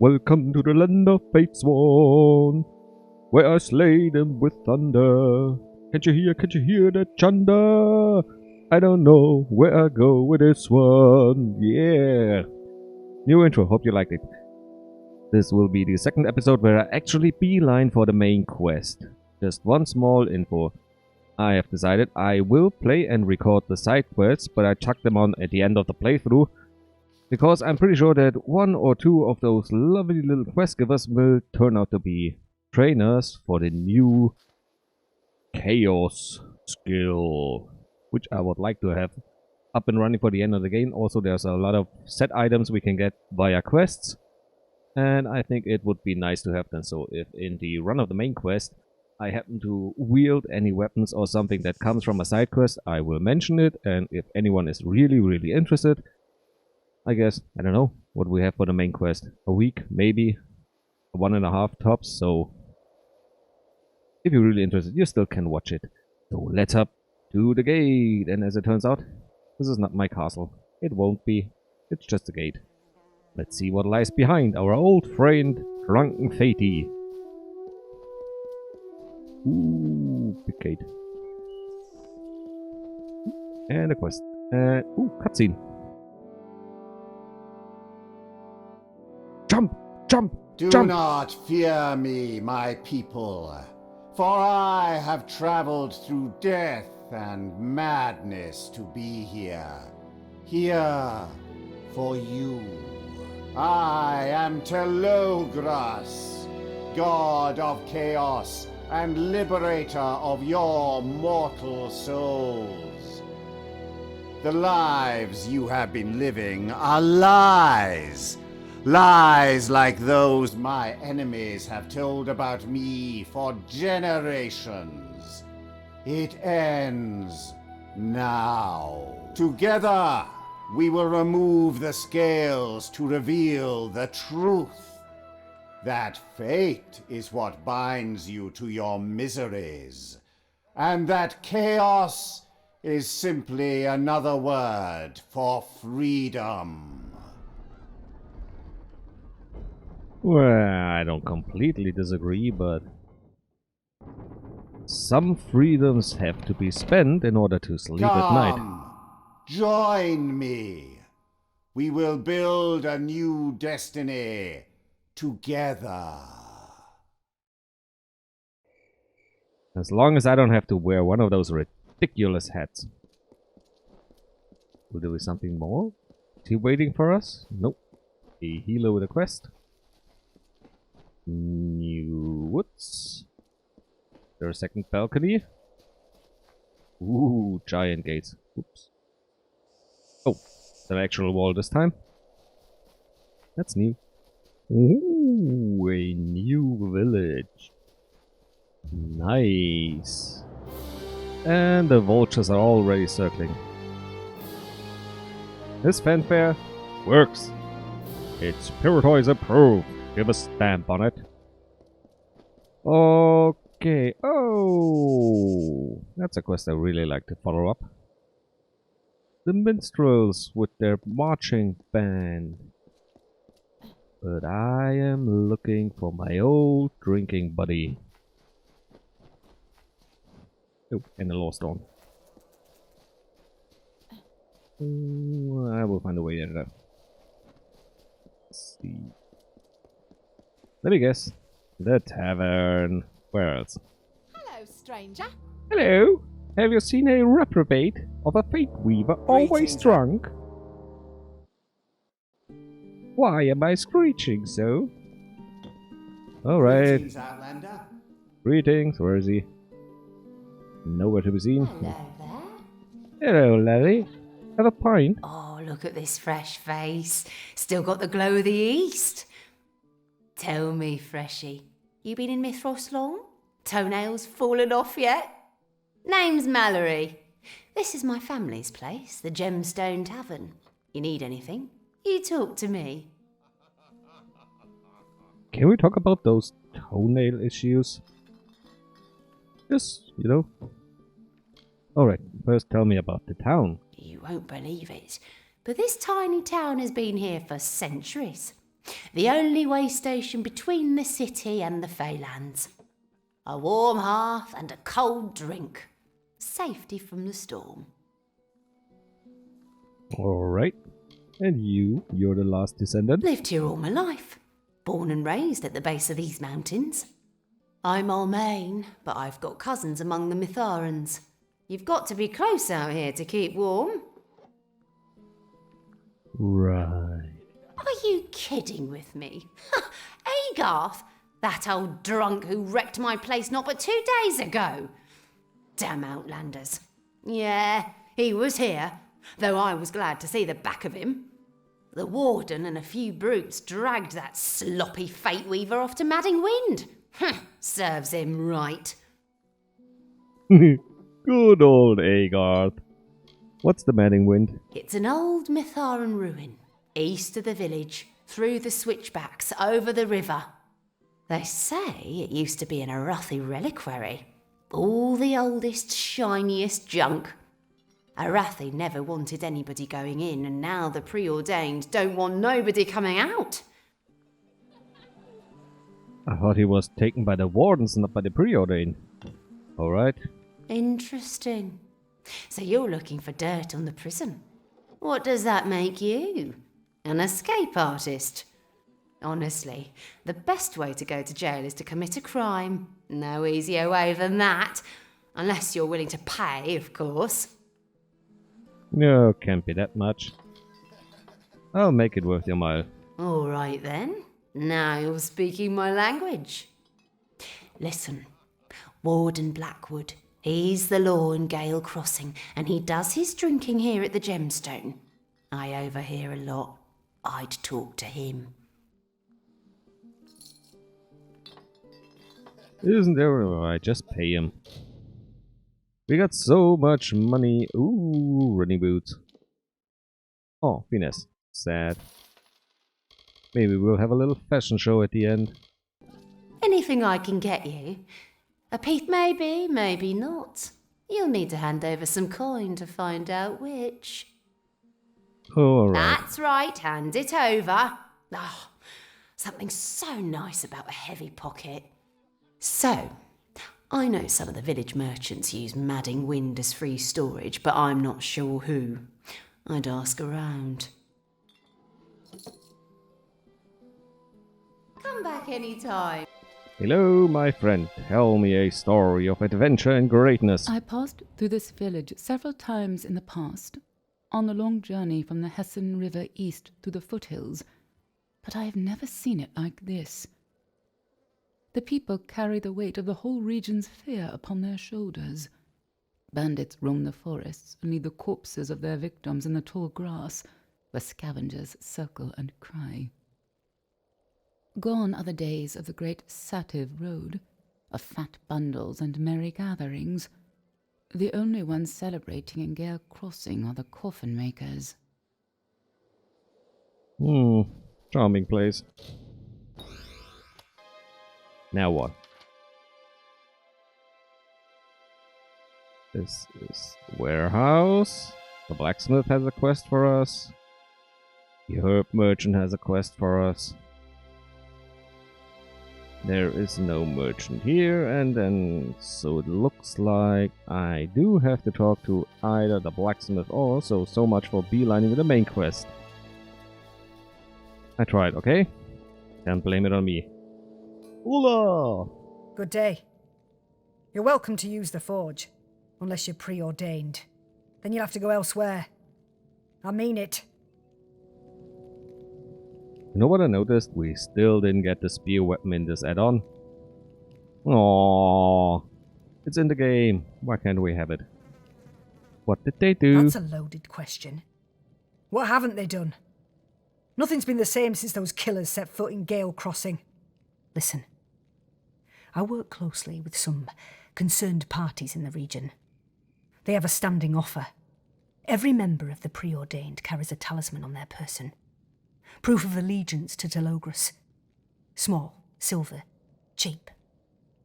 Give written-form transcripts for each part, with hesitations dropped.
Welcome to the land of Fatesworn, where I slay them with thunder. Can't you hear that chunder? I don't know where I go with this one. Yeah. New intro, hope you liked it. This will be the second episode where I actually beeline for the main quest. Just one small info. I have decided I will play and record the side quests, but I chuck them on at the end of the playthrough, because I'm pretty sure that one or two of those lovely little quest givers will turn out to be trainers for the new Chaos skill, which I would like to have up and running for the end of the game. Also, there's a lot of set items we can get via quests, and I think it would be nice to have them. So if in the run of the main quest I happen to wield any weapons or something that comes from a side quest, I will mention it, and if anyone is really interested, I guess, I don't know what we have for the main quest. A week, maybe 1.5 tops, so if you're really interested, you still can watch it. So let's up to the gate, and as it turns out, this is not my castle. It won't be, it's just a gate. Let's see what lies behind our old friend, Drunken Fatey. Ooh, big gate. And a quest. Ooh, cutscene. Jump! Jump! Do jump! not fear me, my people, for I have traveled through death and madness to be here. Here for you. I am Telogras, god of chaos and liberator of your mortal souls. The lives you have been living are lies. Lies like those my enemies have told about me for generations. It ends now. Together, we will remove the scales to reveal the truth. That fate is what binds you to your miseries, and that chaos is simply another word for freedom. Well, I don't completely disagree, but some freedoms have to be spent in order to sleep at night. Join me. We will build a new destiny together. As long as I don't have to wear one of those ridiculous hats. Will there be something more? Is he waiting for us? Nope. A healer with a quest. New woods. There's a second balcony. Ooh, giant gates. Oops. Oh, it's an actual wall this time. That's new. Ooh, a new village. Nice. And the vultures are already circling. This fanfare works. It's Piroteus approved. Give a stamp on it. Okay. Oh, that's a quest I really like to follow up. The minstrels with their marching band. But I am looking for my old drinking buddy. Oh, and a lost one. I will find a way in there. Let's see. Let me guess. The tavern. Where else? Hello, stranger. Hello. Have you seen a reprobate of a fate weaver always Greetings. drunk? Why am I screeching so? Alright. Greetings, Outlander. Greetings. Where is he? Nowhere to be seen. Hello there. Hello, laddie. Have a pint? Oh, look at this fresh face. Still got the glow of the East. Tell me, Freshy, you been in Mithros long? Toenails fallen off yet? Name's Mallory. This is my family's place, the Gemstone Tavern. You need anything, you talk to me. Can we talk about those toenail issues? Just, you know. Alright, first tell me about the town. You won't believe it, but this tiny town has been here for centuries. The only way station between the city and the Feylands. A warm hearth and a cold drink. Safety from the storm. Alright. And you're the last descendant? Lived here all my life. Born and raised at the base of these mountains. I'm Almain, but I've got cousins among the Mitharans. You've got to be close out here to keep warm. Right. Are you kidding with me? Agarth, that old drunk who wrecked my place not but 2 days ago. Damn Outlanders. Yeah, he was here, though I was glad to see the back of him. The warden and a few brutes dragged that sloppy fate weaver off to Madding Wind. Serves him right. Good old Agarth. What's the Madding Wind? It's an old Mitharan ruin, east of the village, through the switchbacks, over the river. They say it used to be an Arathi reliquary. All the oldest, shiniest junk. Arathi never wanted anybody going in, and now the preordained don't want nobody coming out. I thought he was taken by the wardens, not by the preordained. Alright. Interesting. So you're looking for dirt on the prison. What does that make you? An escape artist? Honestly, the best way to go to jail is to commit a crime. No easier way than that. Unless you're willing to pay, of course. No, can't be that much. I'll make it worth your mile. All right then. Now you're speaking my language. Listen, Warden Blackwood. He's the law in Gale Crossing, and he does his drinking here at the Gemstone. I overhear a lot. I'd talk to him. Isn't there? Alright, just pay him. We got so much money. Ooh, running boots. Oh, finesse. Sad. Maybe we'll have a little fashion show at the end. Anything I can get you. A piece maybe, maybe not. You'll need to hand over some coin to find out which. Oh, alright. That's right, hand it over. Oh, something so nice about a heavy pocket. So, I know some of the village merchants use Madding Wind as free storage, but I'm not sure who. I'd ask around. Come back anytime. Hello, my friend. Tell me a story of adventure and greatness. I passed through this village several times in the past, on the long journey from the Hessen River east to the foothills, but I have never seen it like this. The people carry the weight of the whole region's fear upon their shoulders. Bandits roam the forests and leave the corpses of their victims in the tall grass, where scavengers circle and cry. Gone are the days of the great Sativ road, of fat bundles and merry gatherings. The only ones celebrating in Gale Crossing are the coffin makers. Charming place. Now what? This is the warehouse. The blacksmith has a quest for us. The herb merchant has a quest for us. There is no merchant here, and then so it looks like I do have to talk to either the blacksmith or so much for beelining the main quest. I tried, okay? Can't blame it on me. Hola! Good day. You're welcome to use the forge, unless you're preordained. Then you'll have to go elsewhere. I mean it. You know what I noticed? We still didn't get the spear weapon in this add-on. Aww. It's in the game. Why can't we have it? What did they do? That's a loaded question. What haven't they done? Nothing's been the same since those killers set foot in Gale Crossing. Listen. I work closely with some concerned parties in the region. They have a standing offer. Every member of the preordained carries a talisman on their person. Proof of allegiance to Delogris. Small, silver, cheap.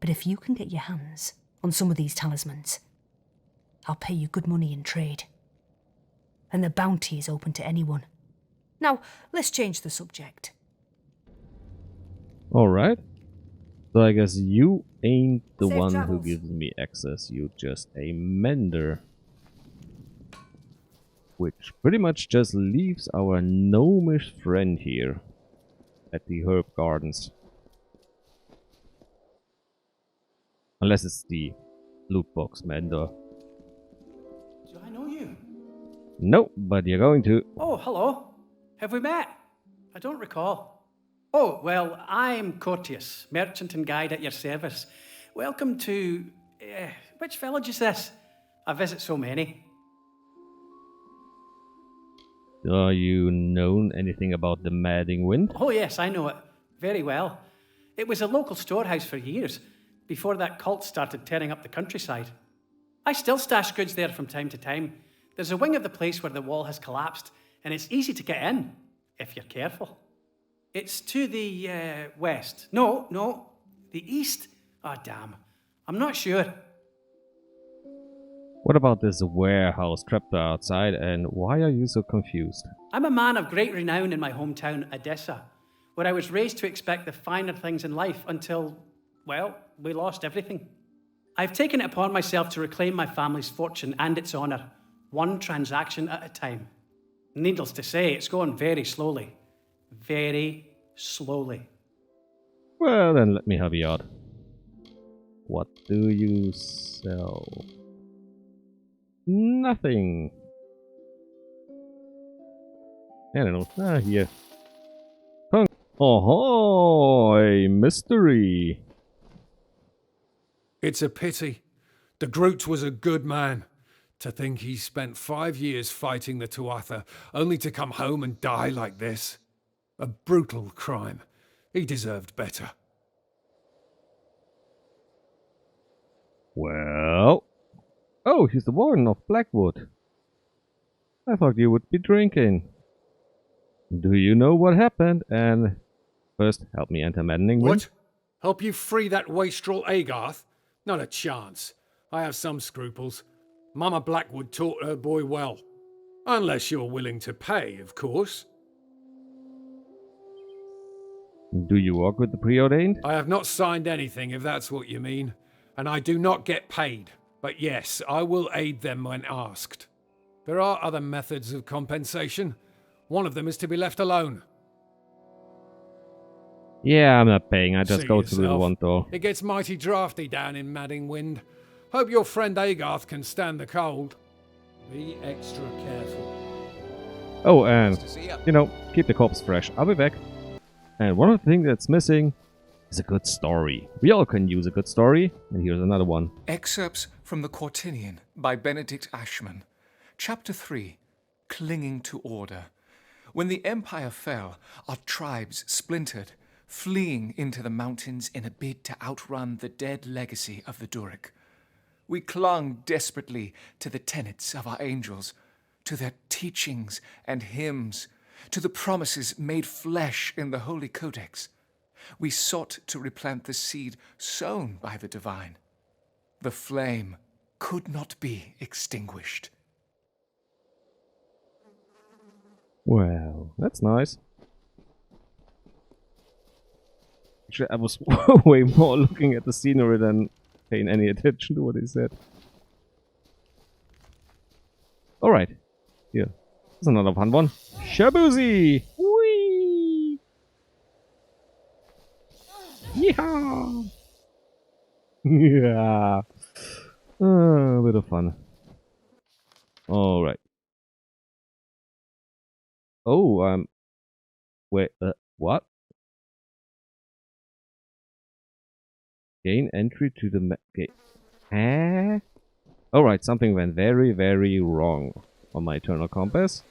But if you can get your hands on some of these talismans, I'll pay you good money in trade. And the bounty is open to anyone. Now, let's change the subject. Alright. So I guess you ain't the Safe one who travels. gives me access. You're just a mender. Which pretty much just leaves our gnomish friend here at the herb gardens. Unless it's the loot box mender. Do I know you? No, but you're going to. Oh, hello. Have we met? I don't recall. Oh, well, I'm Piroteus, merchant and guide at your service. Welcome to... which village is this? I visit so many. Are you known anything about the Madding Wind? Oh, yes, I know it. Very well. It was a local storehouse for years, before that cult started tearing up the countryside. I still stash goods there from time to time. There's a wing of the place where the wall has collapsed, and it's easy to get in, if you're careful. It's to the west. No, the east. Ah, damn. I'm not sure. What about this warehouse trapped outside, and why are you so confused? I'm a man of great renown in my hometown, Edessa, where I was raised to expect the finer things in life until, well, we lost everything. I've taken it upon myself to reclaim my family's fortune and its honour, one transaction at a time. Needless to say, it's going very slowly. Very slowly. Well, then let me have a yard. What do you sell? Nothing. I don't know. Ah, here. Oh, a mystery. It's a pity. The Groot was a good man. To think he spent 5 years fighting the Tuatha, only to come home and die like this. A brutal crime. He deserved better. Well. Oh, he's the warden of Blackwood. I thought you would be drinking. Do you know what happened? And first, help me enter Maddening Wind. What? Help you free that wastrel Agarth? Not a chance. I have some scruples. Mama Blackwood taught her boy well. Unless you're willing to pay, of course. Do you work with the preordained? I have not signed anything, if that's what you mean. And I do not get paid. But yes, I will aid them when asked. There are other methods of compensation. One of them is to be left alone. Yeah, I'm not paying. I just See go through the yourself. one door. It gets mighty drafty down in Madding Wind. Hope your friend Agarth can stand the cold. Be extra careful. Oh, and, you know, keep the corpse fresh. I'll be back. And one of the things that's missing is a good story. We all can use a good story. And here's another one. Excerpts from the Quartinian by Benedict Ashman. Chapter 3. Clinging to Order. When the Empire fell, our tribes splintered, fleeing into the mountains in a bid to outrun the dead legacy of the Durek. We clung desperately to the tenets of our angels, to their teachings and hymns, to the promises made flesh in the Holy Codex. We sought to replant the seed sown by the divine. The flame could not be extinguished. Well, that's nice. Actually, I was way more looking at the scenery than paying any attention to what he said. Alright. Here. There's another fun one. Shabuzi! Whee! Yeehaw! Yeah. A bit of fun. Alright. Oh, wait, what? Gain entry to the gate. Eh? Alright, something went very, very wrong on my eternal compass.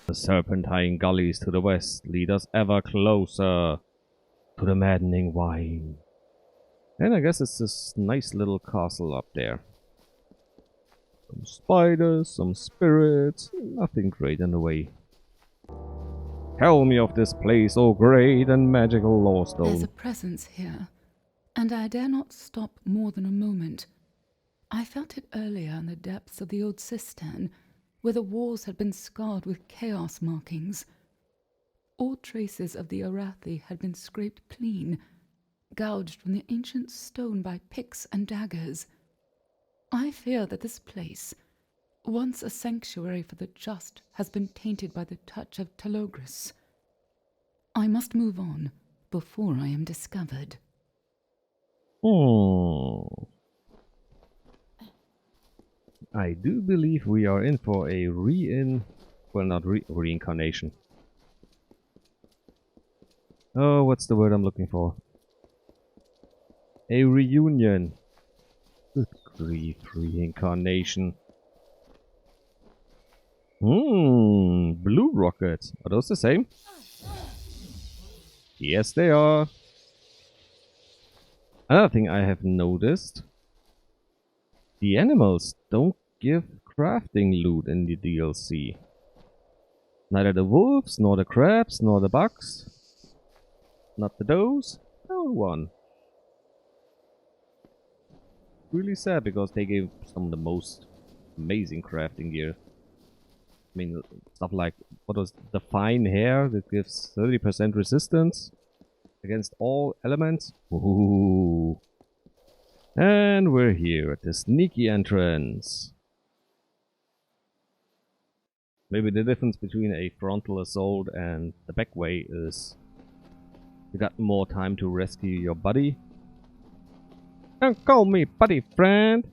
The serpentine gullies to the west lead us ever closer to the maddening wine. And I guess it's this nice little castle up there. Some spiders, some spirits, nothing great in the way. Tell me of this place, O great and magical lawstone. There's a presence here, and I dare not stop more than a moment. I felt it earlier in the depths of the old cistern, where the walls had been scarred with chaos markings. All traces of the Arathi had been scraped clean, gouged from the ancient stone by picks and daggers. I fear that this place, once a sanctuary for the just, has been tainted by the touch of Telogris. I must move on before I am discovered. Oh. I do believe we are in for a reincarnation. Oh, what's the word I'm looking for? A reunion. Good grief, reincarnation. Blue rockets. Are those the same? Yes, they are. Another thing I have noticed. The animals don't give crafting loot in the DLC. Neither the wolves, nor the crabs, nor the bugs. Not the does. No one. Really sad because they gave some of the most amazing crafting gear. I mean, stuff like, what was the fine hair that gives 30% resistance against all elements. Ooh. And we're here at the sneaky entrance. Maybe the difference between a frontal assault and the back way is you got more time to rescue your buddy. Don't call me buddy, friend.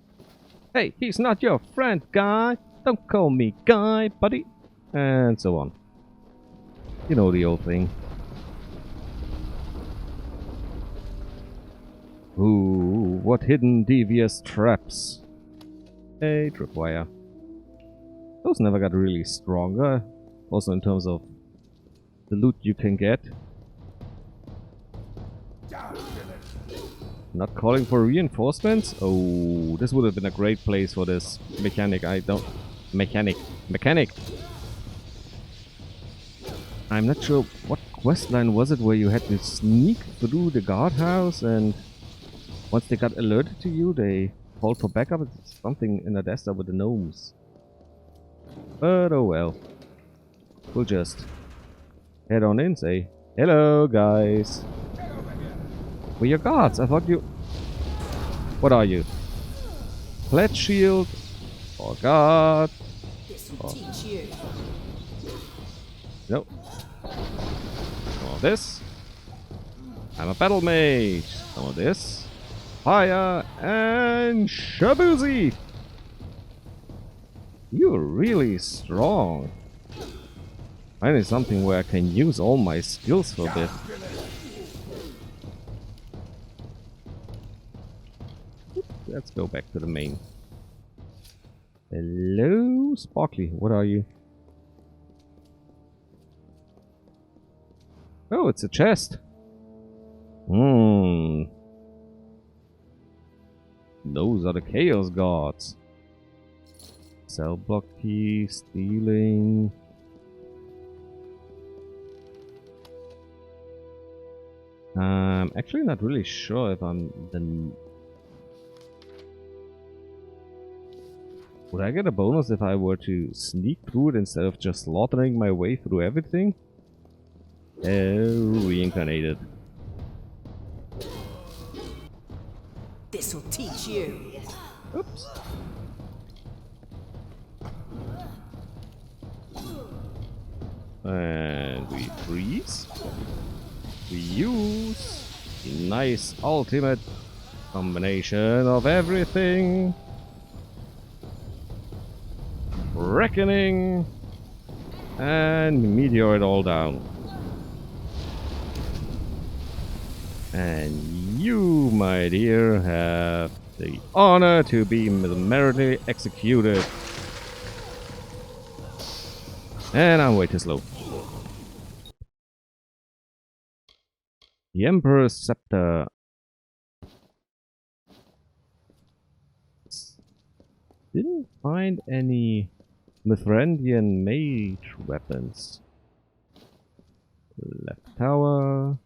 Hey, he's not your friend, guy. Don't call me guy, buddy. And so on. You know the old thing. Ooh, what hidden devious traps. A tripwire. Those never got really stronger. Also in terms of the loot you can get. Not calling for reinforcements? Oh, this would have been a great place for this mechanic. Mechanic. I'm not sure what questline was it where you had to sneak through the guardhouse and once they got alerted to you, they called for backup. It's something in the desert with the gnomes. But oh well. We'll just head on in, say, hello guys. We're your guards. I thought you... What are you? Pledge shield? Or guard? Or... Nope. Or this? I'm a battle mage. Or this? Fire and Shabuzi! You're really strong. I need something where I can use all my skills for a bit. Let's go back to the main. Hello, Sparkly. What are you? Oh, it's a chest. Those are the Chaos Gods. Cell block key, stealing. Actually not really sure if I'm the... Would I get a bonus if I were to sneak through it instead of just slaughtering my way through everything? Reincarnated. This'll teach you. Oops. And we freeze. We use the nice ultimate combination of everything. Reckoning. And meteor it all down. And you, my dear, have the honor to be summarily executed. And I'm way too slow. The Emperor's Scepter. Didn't find any Mithrandian mage weapons. Left tower.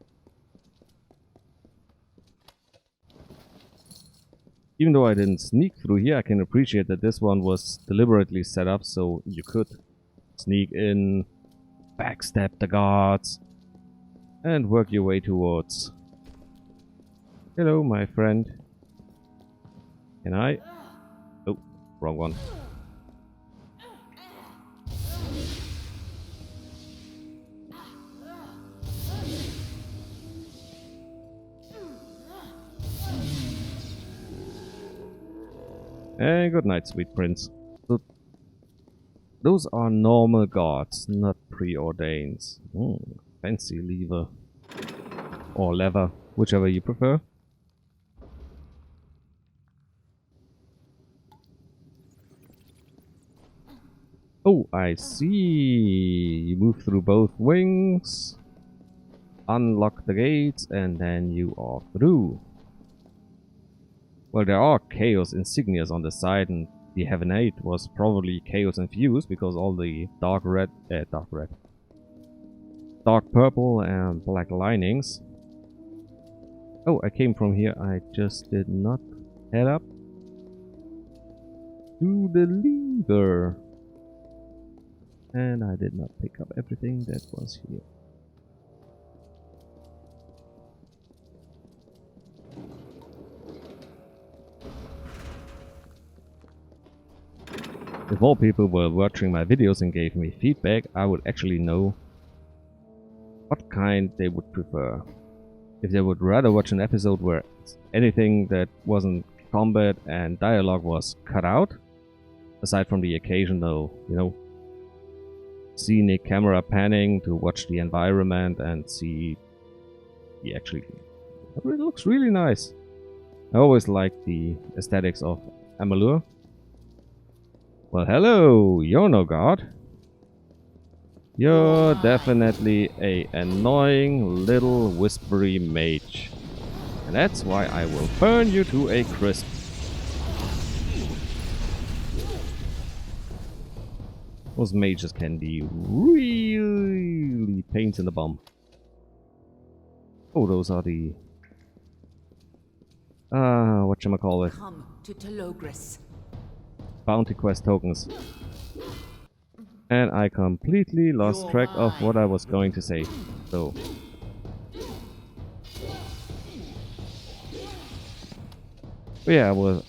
Even though I didn't sneak through here, I can appreciate that this one was deliberately set up so you could sneak in, backstab the guards, and work your way towards... Hello, my friend. Can I? Oh, wrong one. And good night, sweet prince. So, those are normal gods, not preordained. Fancy lever. Or lever, whichever you prefer. Oh, I see. You move through both wings, unlock the gates, and then you are through. Well, there are Chaos insignias on the side, and the Heaven 8 was probably Chaos infused because all the dark purple and black linings. Oh, I came from here. I just did not head up to the lever. And I did not pick up everything that was here. If more people were watching my videos and gave me feedback, I would actually know what kind they would prefer. If they would rather watch an episode where anything that wasn't combat and dialogue was cut out, aside from the occasional, you know, scenic camera panning to watch the environment and see the actually... It looks really nice. I always liked the aesthetics of Amalur. Well, hello, you're no god. You're definitely a annoying little whispery mage. And that's why I will burn you to a crisp. Those mages can be really pains in the bum. Oh, those are the... whatchamacallit? Come to Telogris. Bounty quest tokens. And I completely lost track of what I was going to say. So... But yeah, I was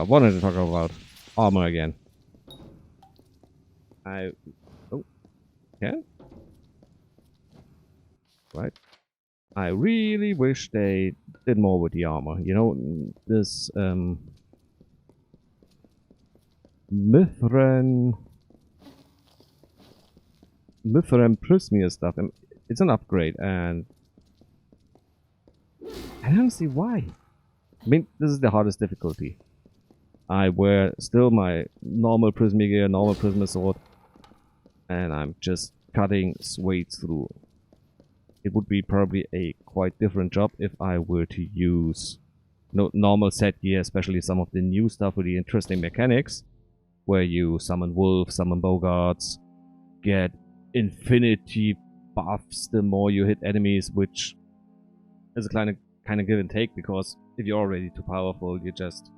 wanted to talk about armor again. Oh, can? Right. I really wish they did more with the armor. You know, this Mithran Prismia stuff. It's an upgrade, and I don't see why. I mean, this is the hardest difficulty. I wear still my normal Prismia gear, normal Prisma sword, and I'm just cutting swaths through. It would be probably a quite different job if I were to use normal set gear, especially some of the new stuff with the interesting mechanics, where you summon wolves, summon bogarts, get infinity buffs the more you hit enemies, which is a kind of give and take, because if you're already too powerful, you just,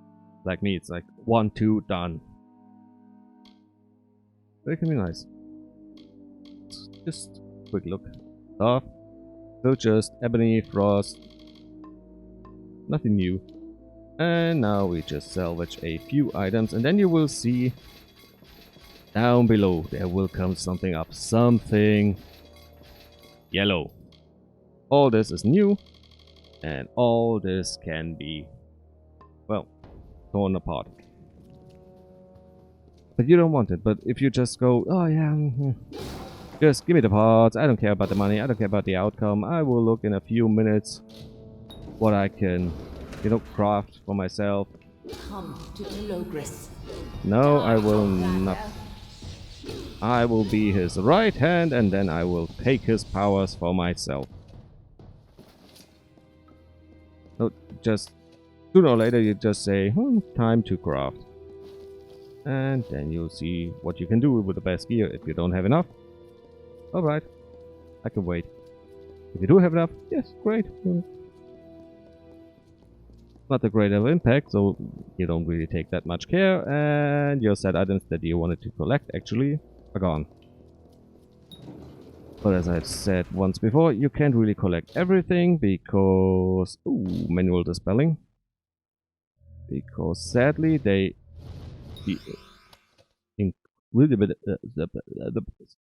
like me, it's like 1, 2, done. But it can be nice. Just quick look. Stuff. So just ebony, frost. Nothing new. And now we just salvage a few items, and then you will see down below there will come something up. Something yellow. All this is new, and all this can be, well, torn apart. But you don't want it. But if you just go, oh yeah, just give me the parts, I don't care about the money, I don't care about the outcome, I will look in a few minutes what I can, you know, craft for myself. Come to Telogris. No, I will not. I will be his right hand, and then I will take his powers for myself. No, just sooner or later you just say, time to craft. And then you'll see what you can do with the best gear. If you don't have enough, alright, I can wait. If you do have enough, yes, great. Not a great of impact, so you don't really take that much care, and your set items that you wanted to collect actually are gone. But as I've said once before, you can't really collect everything because... Ooh, manual dispelling. Because sadly they...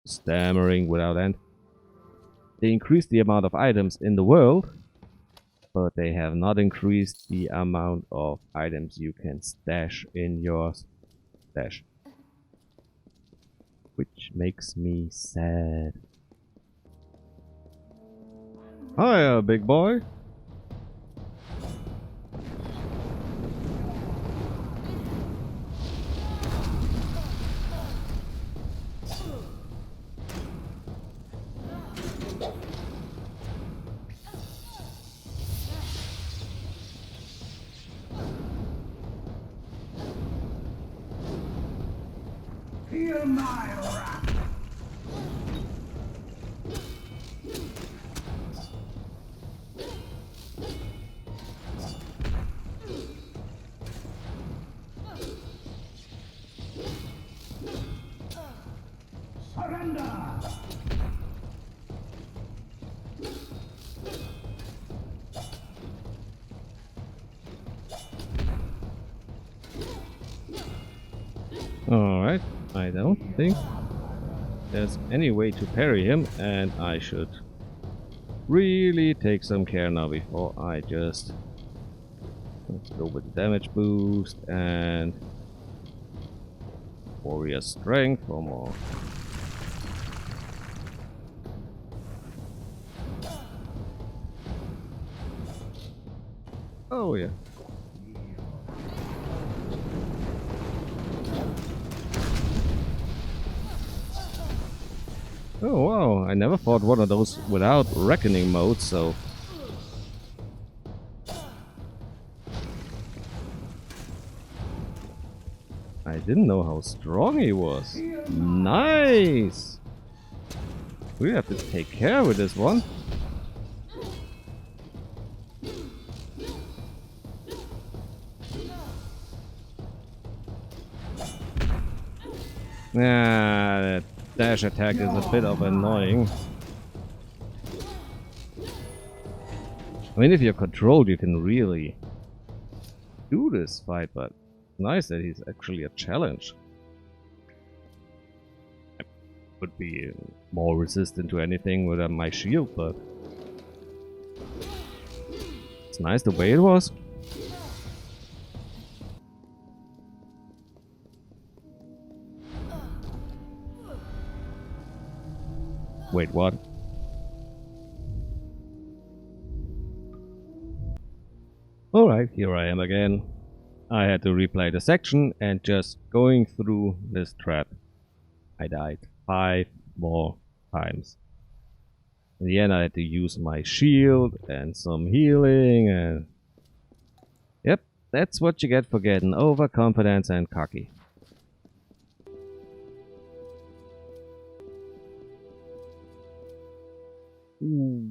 stammering without end. They increased the amount of items in the world, but they have not increased the amount of items you can stash in your stash. Which makes me sad. Hiya, big boy. Feel my wrath. Surrender! Alright, I don't think there's any way to parry him, and I should really take some care now before I just go with the damage boost and warrior strength for more. Oh yeah. Oh wow, I never fought one of those without reckoning mode, so... I didn't know how strong he was. Nice! We have to take care with this one. That dash attack is a bit of annoying. I mean, if you're controlled, you can really do this fight, but it's nice that he's actually a challenge. I would be more resistant to anything with my shield, but it's nice the way it was. Wait, what? Alright, here I am again. I had to replay the section, and just going through this trap, I died 5 more times. In the end, I had to use my shield and some healing, and... Yep, that's what you get for getting overconfident and cocky.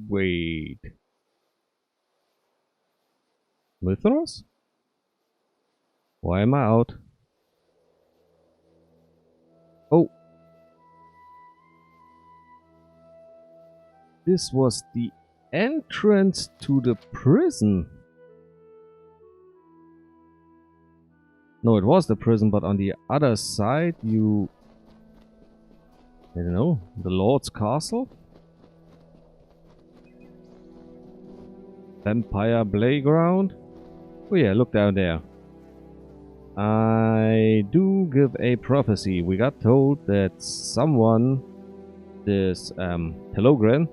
Wait. Mithras? Why am I out? Oh. This was the entrance to the prison. No, it was the prison, but on the other side you... I don't know, the Lord's Castle? Vampire Playground? Oh yeah, look down there. I do give a prophecy. We got told that someone, this Telogren,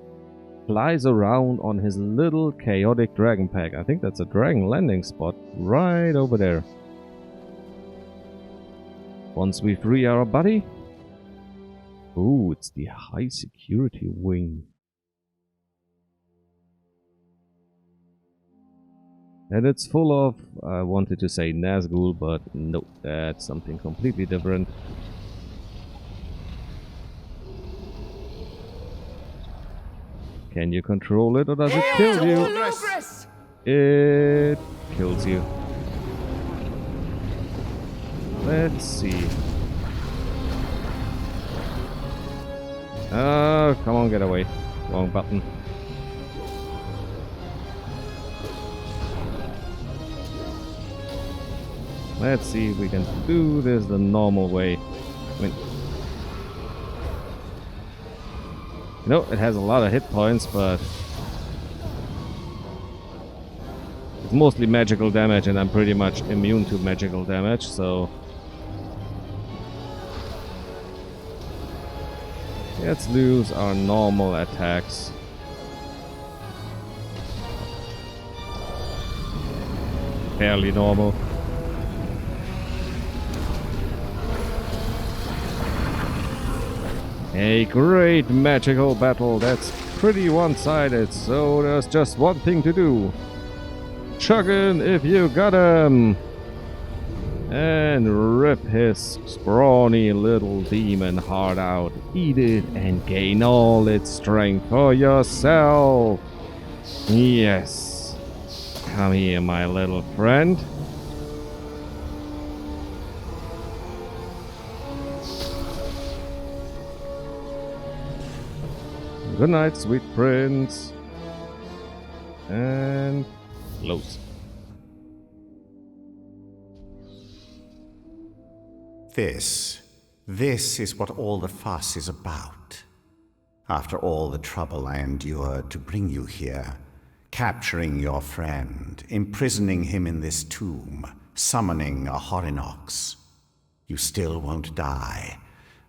flies around on his little chaotic dragon pack. I think that's a dragon landing spot right over there. Once we free our buddy... Ooh, it's the high security wing. And it's full of, I wanted to say Nazgul, but no, that's something completely different. Can you control it, or does it kill you? It kills you. Let's see. Oh, come on, get away. Wrong button. Let's see if we can do this the normal way. I mean, you know, it has a lot of hit points, but it's mostly magical damage, and I'm pretty much immune to magical damage, so let's lose our normal attacks. Fairly normal. A great magical battle. That's pretty one-sided, so there's just one thing to do. Chuggin if you got him! And rip his scrawny little demon heart out. Eat it and gain all its strength for yourself. Yes. Come here, my little friend. Good night, sweet prince. And close. This is what all the fuss is about. After all the trouble I endured to bring you here, capturing your friend, imprisoning him in this tomb, summoning a Horinox, you still won't die,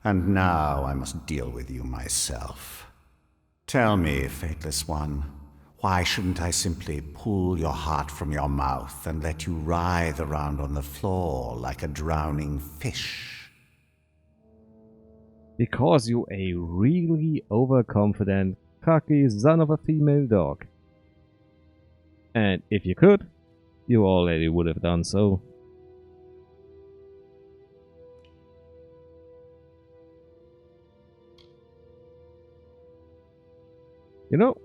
and now I must deal with you myself. Tell me, Fateless One, why shouldn't I simply pull your heart from your mouth and let you writhe around on the floor like a drowning fish? Because you a really overconfident, cocky son of a female dog. And if you could, you already would have done so. You know,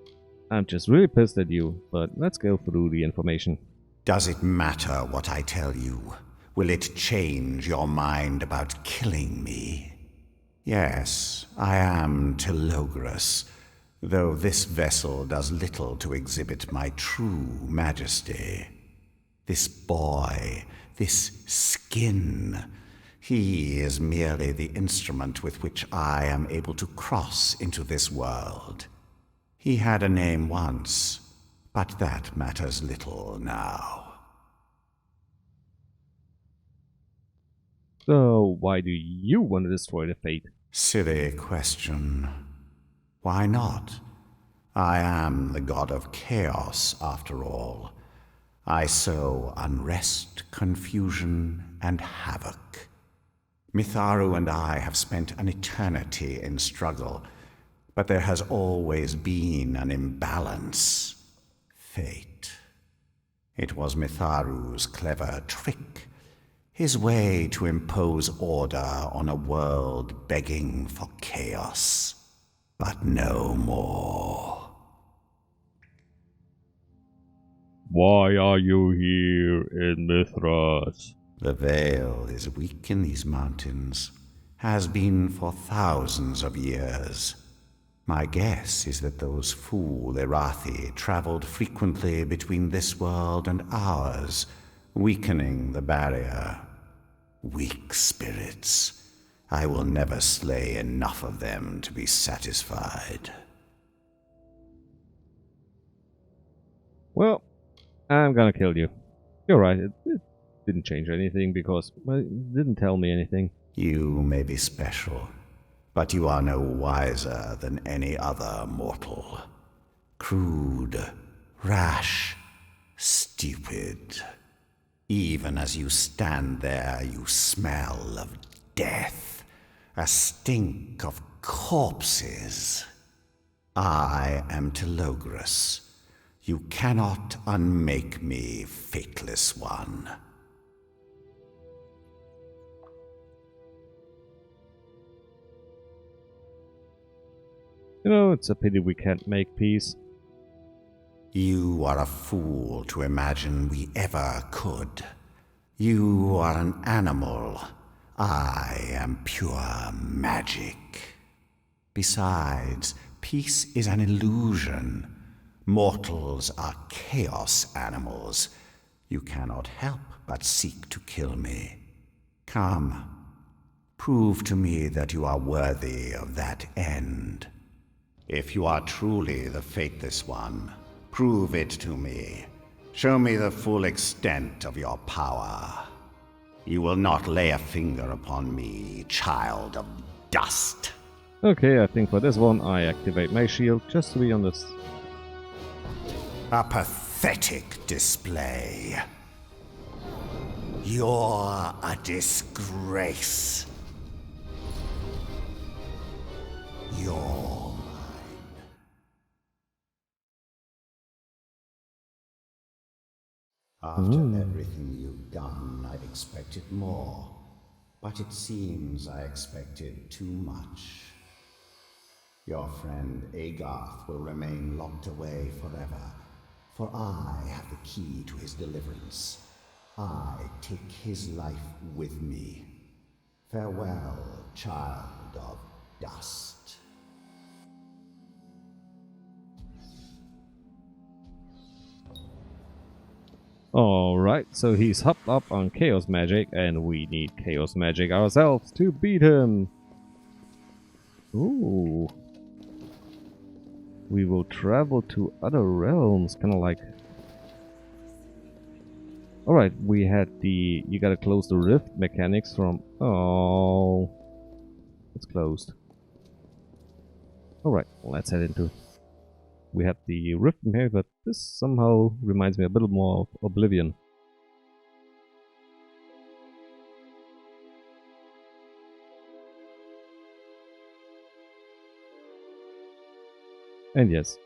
I'm just really pissed at you, but let's go through the information. Does it matter what I tell you? Will it change your mind about killing me? Yes, I am Telogris, though this vessel does little to exhibit my true majesty. This boy, this skin, he is merely the instrument with which I am able to cross into this world. He had a name once, but that matters little now. So, why do you want to destroy the Fate? Silly question. Why not? I am the god of chaos, after all. I sow unrest, confusion, and havoc. Mitharu and I have spent an eternity in struggle, but there has always been an imbalance. Fate. It was Mitharu's clever trick, his way to impose order on a world begging for chaos. But no more. Why are you here in Mithras? The veil is weak in these mountains, has been for thousands of years. My guess is that those fool Irathi traveled frequently between this world and ours, weakening the barrier. Weak spirits. I will never slay enough of them to be satisfied. Well, I'm gonna kill you. You're right, it didn't change anything because it didn't tell me anything. You may be special, but you are no wiser than any other mortal. Crude, rash, stupid. Even as you stand there, you smell of death, a stink of corpses. I am Telogris. You cannot unmake me, Fateless One. You know, it's a pity we can't make peace. You are a fool to imagine we ever could. You are an animal. I am pure magic. Besides, peace is an illusion. Mortals are chaos animals. You cannot help but seek to kill me. Come, prove to me that you are worthy of that end. If you are truly the Faithless One, prove it to me. Show me the full extent of your power. You will not lay a finger upon me, child of dust. Okay, I think for this one I activate my shield, just to be on this. A pathetic display. You're a disgrace. You're mine. After everything you've done, I expected more. But it seems I expected too much. Your friend Agarth will remain locked away forever, for I have the key to his deliverance. I take his life with me. Farewell, child of dust. Alright, so he's hopped up on Chaos Magic, and we need Chaos Magic ourselves to beat him. Ooh. We will travel to other realms, kinda like... Alright, we had the... You gotta close the rift mechanics from... Oh... It's closed. Alright, let's head into... We had the rift in here, but this somehow reminds me a little more of Oblivion. And yes,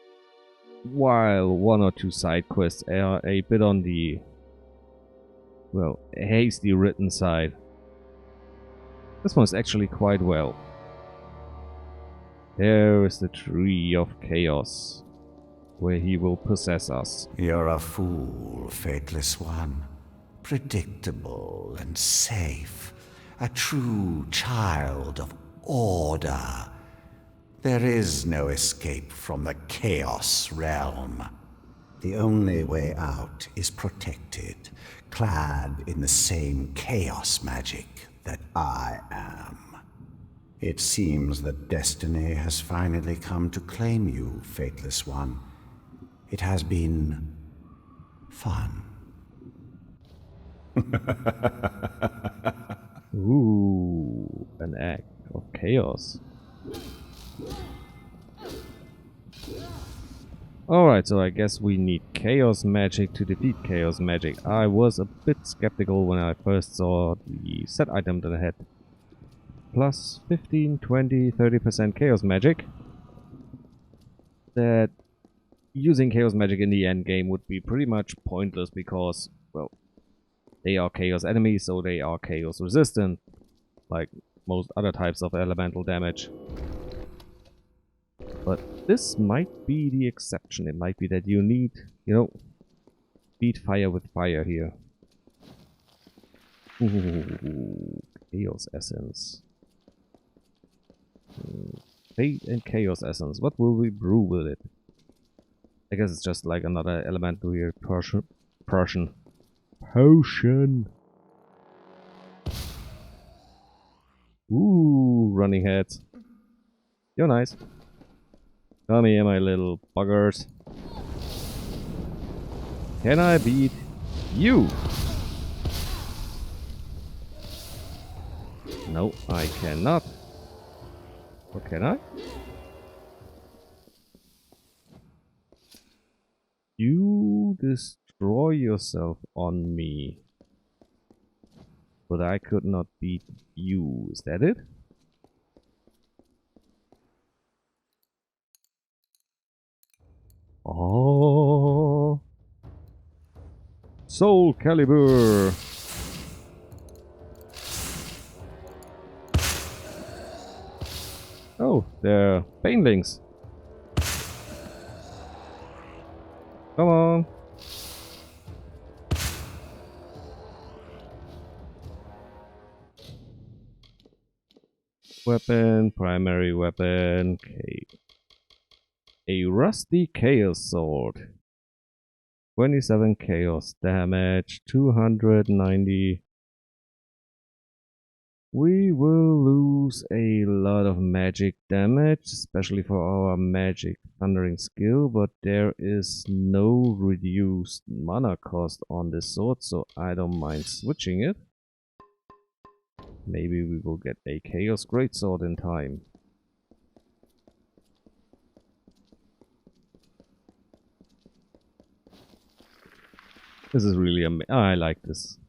while one or two side quests are a bit on the, well, hasty written side, this one's actually quite well. There is the Tree of Chaos, where he will possess us. You're a fool, Faithless One. Predictable and safe. A true child of order. There is no escape from the Chaos realm. The only way out is protected, clad in the same chaos magic that I am. It seems that destiny has finally come to claim you, Faithless One. It has been fun. Ooh, an act of chaos. Alright, so I guess we need chaos magic to defeat chaos magic. I was a bit skeptical when I first saw the set item that I had. Plus 15, 20, 30% chaos magic. That using chaos magic in the end game would be pretty much pointless because, well, they are chaos enemies, so they are chaos resistant, like most other types of elemental damage. But this might be the exception. It might be that you need, you know, beat fire with fire here. Ooh, chaos essence. Fate and chaos essence. What will we brew with it? I guess it's just like another elemental here. Potion. Ooh, running heads. You're nice. Come here, my little buggers. Can I beat you? No, I cannot. Or can I? You destroy yourself on me. But I could not beat you. Is that it? Oh. Soul Calibur. Oh, they're banelings. Come on. weapon, primary weapon, a rusty chaos sword. 27 chaos damage, 290. We will lose a lot of magic damage, especially for our magic thundering skill, but there is no reduced mana cost on this sword, so I don't mind switching it. Maybe we will get a chaos greatsword in time. This is really amazing. I like this.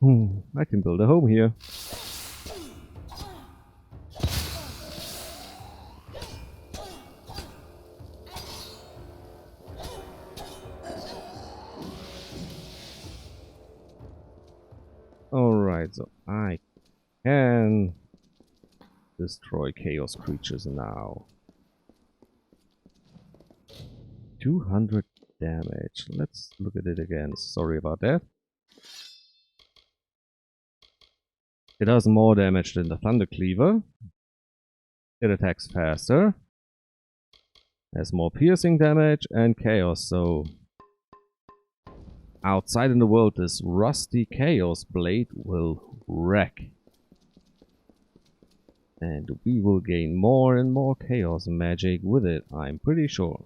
I can build a home here. Alright, so I can destroy chaos creatures now. 200 damage. Let's look at it again. Sorry about that. It does more damage than the Thunder Cleaver. It attacks faster. Has more piercing damage and chaos, so outside in the world this rusty chaos blade will wreck. And we will gain more and more chaos magic with it, I'm pretty sure.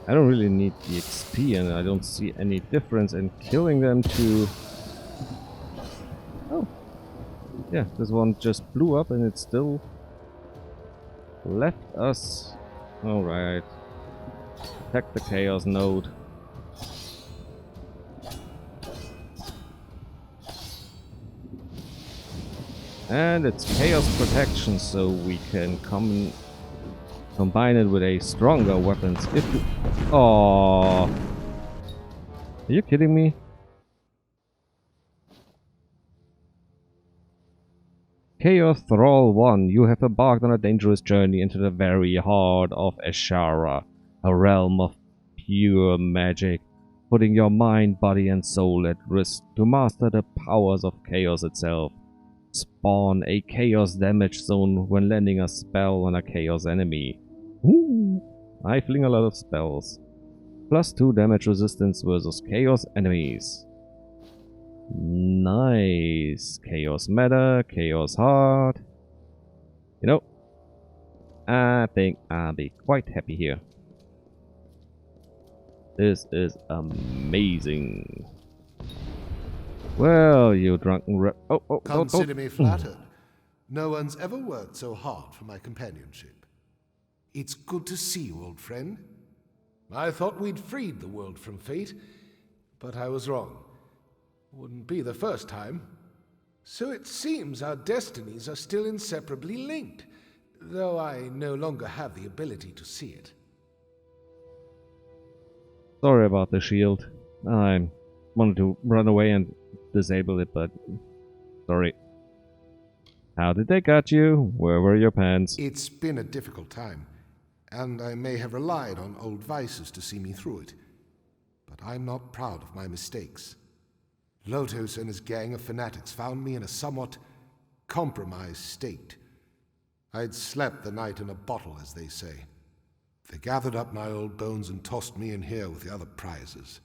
I don't really need the XP, and I don't see any difference in killing them to... Oh. Yeah, this one just blew up and it still left us. Alright. Attack the Chaos Node. And it's Chaos Protection, so we can combine it with a stronger weapons if you... Aww. Are you kidding me? Chaos Thrall 1, you have embarked on a dangerous journey into the very heart of Ashara, a realm of pure magic, putting your mind, body and soul at risk to master the powers of chaos itself. Spawn a chaos damage zone when landing a spell on a chaos enemy. Ooh, I fling a lot of spells. +2 damage resistance versus chaos enemies. Nice. Chaos Meta, Chaos Heart. You know, I think I'll be quite happy here. This is amazing. Well, you drunken Consider me flattered. No one's ever worked so hard for my companionship. It's good to see you, old friend. I thought we'd freed the world from fate, but I was wrong. Wouldn't be the first time. So it seems our destinies are still inseparably linked, though I no longer have the ability to see it. Sorry about the shield. I wanted to run away and disable it, but sorry. How did they got you? Where were your pants? It's been a difficult time, and I may have relied on old vices to see me through it. But I'm not proud of my mistakes. Lotus and his gang of fanatics found me in a somewhat compromised state. I'd slept the night in a bottle, as they say. They gathered up my old bones and tossed me in here with the other prizes.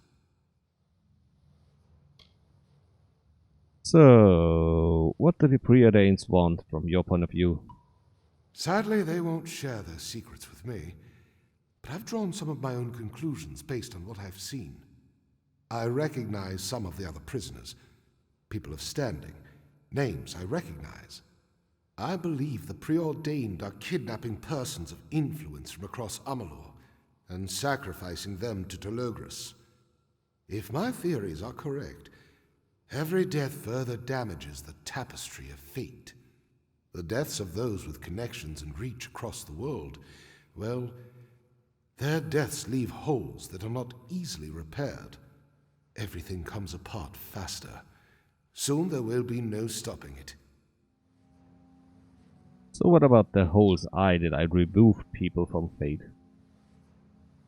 So, what do the preordains want from your point of view? Sadly, they won't share their secrets with me, but I've drawn some of my own conclusions based on what I've seen. I recognize some of the other prisoners, people of standing, names I recognize. I believe the preordained are kidnapping persons of influence from across Amalur and sacrificing them to Telogris. If my theories are correct, every death further damages the tapestry of fate. The deaths of those with connections and reach across the world, well, their deaths leave holes that are not easily repaired. Everything comes apart faster. Soon there will be no stopping it. So what about the holes I did? I removed people from Fate.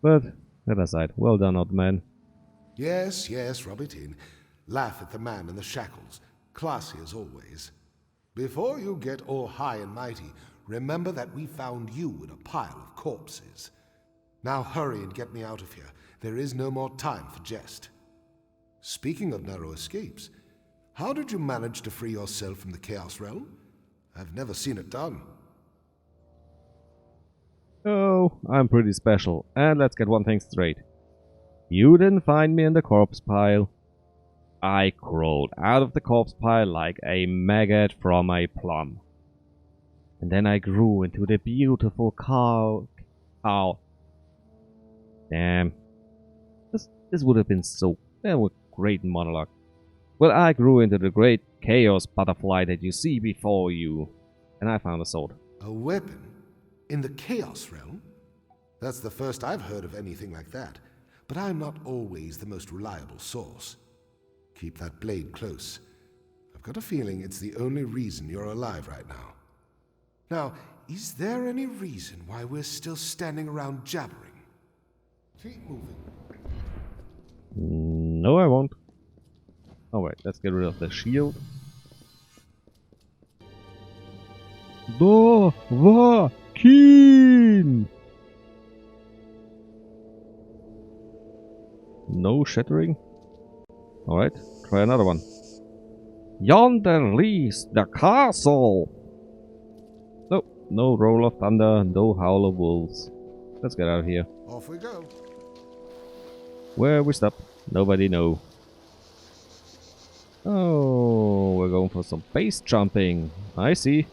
But, that aside, well done, old man. Yes, yes, rub it in. Laugh at the man in the shackles. Classy as always. Before you get all high and mighty, remember that we found you in a pile of corpses. Now hurry and get me out of here. There is no more time for jest. Speaking of narrow escapes, how did you manage to free yourself from the Chaos Realm? I've never seen it done. Oh, I'm pretty special. And let's get one thing straight. You didn't find me in the corpse pile. I crawled out of the corpse pile like a maggot from a plum. And then I grew into the beautiful cow. Damn. This would have been so... That was great monologue. Well, I grew into the great chaos butterfly that you see before you. And I found a sword. A weapon? In the Chaos Realm? That's the first I've heard of anything like that. But I'm not always the most reliable source. Keep that blade close. I've got a feeling it's the only reason you're alive right now. Now, is there any reason why we're still standing around jabbering? Keep moving. No, I won't. Alright, let's get rid of the shield. Da war Keen! No shattering. Alright, try another one. Yonder lies the castle! Nope, no roll of thunder, no howl of wolves. Let's get out of here. Off we go. Where we stop? Nobody know. Oh, we're going for some base jumping. I see.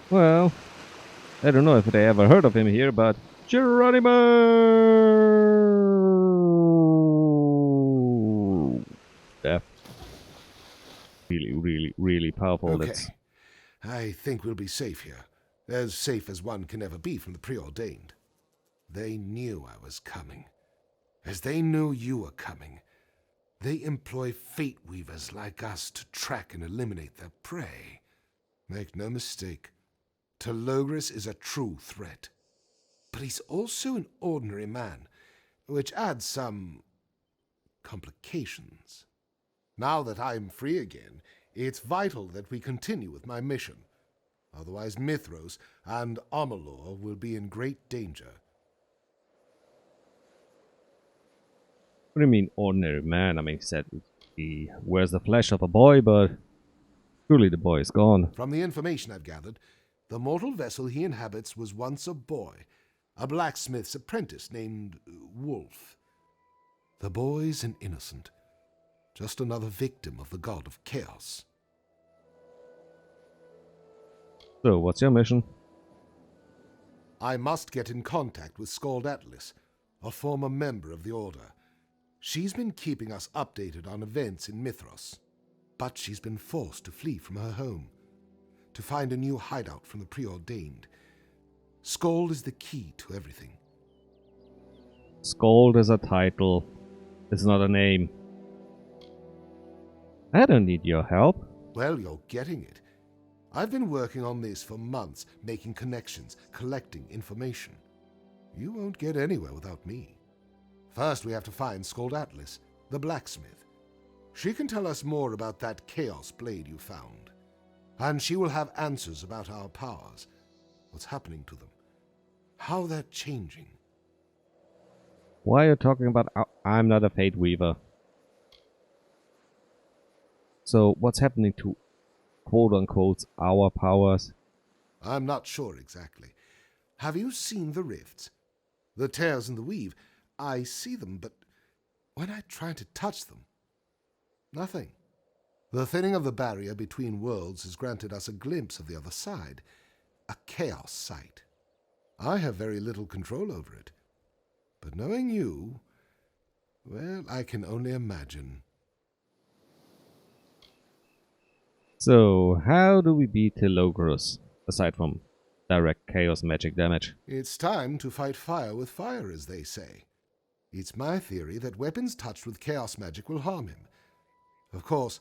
Well, I don't know if they ever heard of him here, but Geronimo! Yeah. Really powerful. Okay. That's... I think we'll be safe here. As safe as one can ever be from the preordained. They knew I was coming. As they knew you were coming. They employ fate weavers like us to track and eliminate their prey. Make no mistake, Telogris is a true threat. But he's also an ordinary man, which adds some complications. Now that I'm free again, it's vital that we continue with my mission. Otherwise Mithros and Amalur will be in great danger. What do you mean, ordinary man? I mean, he said he wears the flesh of a boy, but surely the boy is gone. From the information I've gathered, the mortal vessel he inhabits was once a boy, a blacksmith's apprentice named Wolf. The boy's an innocent, just another victim of the god of chaos. So, what's your mission? I must get in contact with Skald Atlas, a former member of the Order. She's been keeping us updated on events in Mithros, but she's been forced to flee from her home, to find a new hideout from the preordained. Skald is the key to everything. Skald is a title. It's not a name. I don't need your help. Well, you're getting it. I've been working on this for months, making connections, collecting information. You won't get anywhere without me. First, we have to find Skald Atlas, the blacksmith. She can tell us more about that chaos blade you found. And she will have answers about our powers, what's happening to them, how they're changing. Why are you talking about I'm not a Fate Weaver? So, what's happening to quote-unquote our powers? I'm not sure exactly. Have you seen the rifts? The tears in the weave? I see them, but when I try to touch them, nothing. The thinning of the barrier between worlds has granted us a glimpse of the other side, a chaos sight. I have very little control over it, but knowing you, well, I can only imagine. So, how do we beat Telogris, aside from direct chaos magic damage? It's time to fight fire with fire, as they say. It's my theory that weapons touched with chaos magic will harm him. Of course,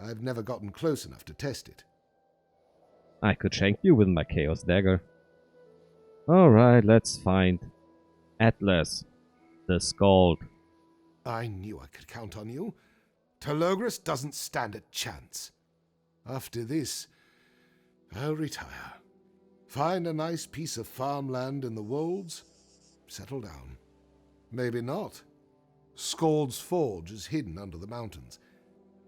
I've never gotten close enough to test it. I could shank you with my Chaos Dagger. Alright, let's find Atlas, the Scald. I knew I could count on you. Telogris doesn't stand a chance. After this, I'll retire. Find a nice piece of farmland in the wolds, settle down. Maybe not. Scald's forge is hidden under the mountains,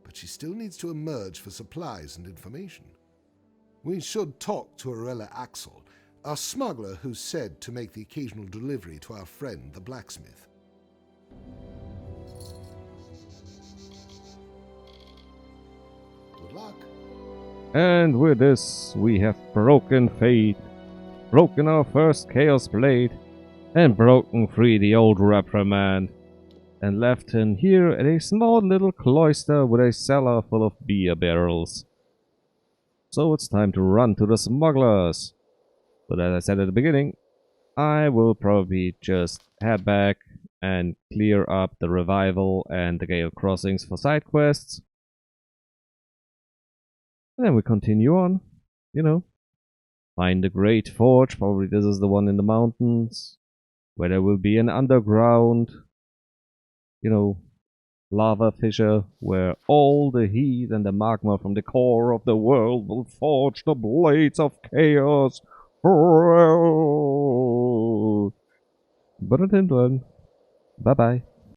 but she still needs to emerge for supplies and information. We should talk to Arella Axel, a smuggler who's said to make the occasional delivery to our friend the blacksmith. Good luck. And with this, we have broken fate, broken our first Chaos Blade, and broken free the old reprimand, and left him here at a small little cloister with a cellar full of beer barrels. So it's time to run to the smugglers. But as I said at the beginning, I will probably just head back and clear up the Revival and the Gale Crossings for side quests. And then we continue on, you know. Find the Great Forge, probably this is the one in the mountains, where there will be an underground, you know, lava fissure, where all the heat and the magma from the core of the world will forge the blades of chaos. But until then, bye bye.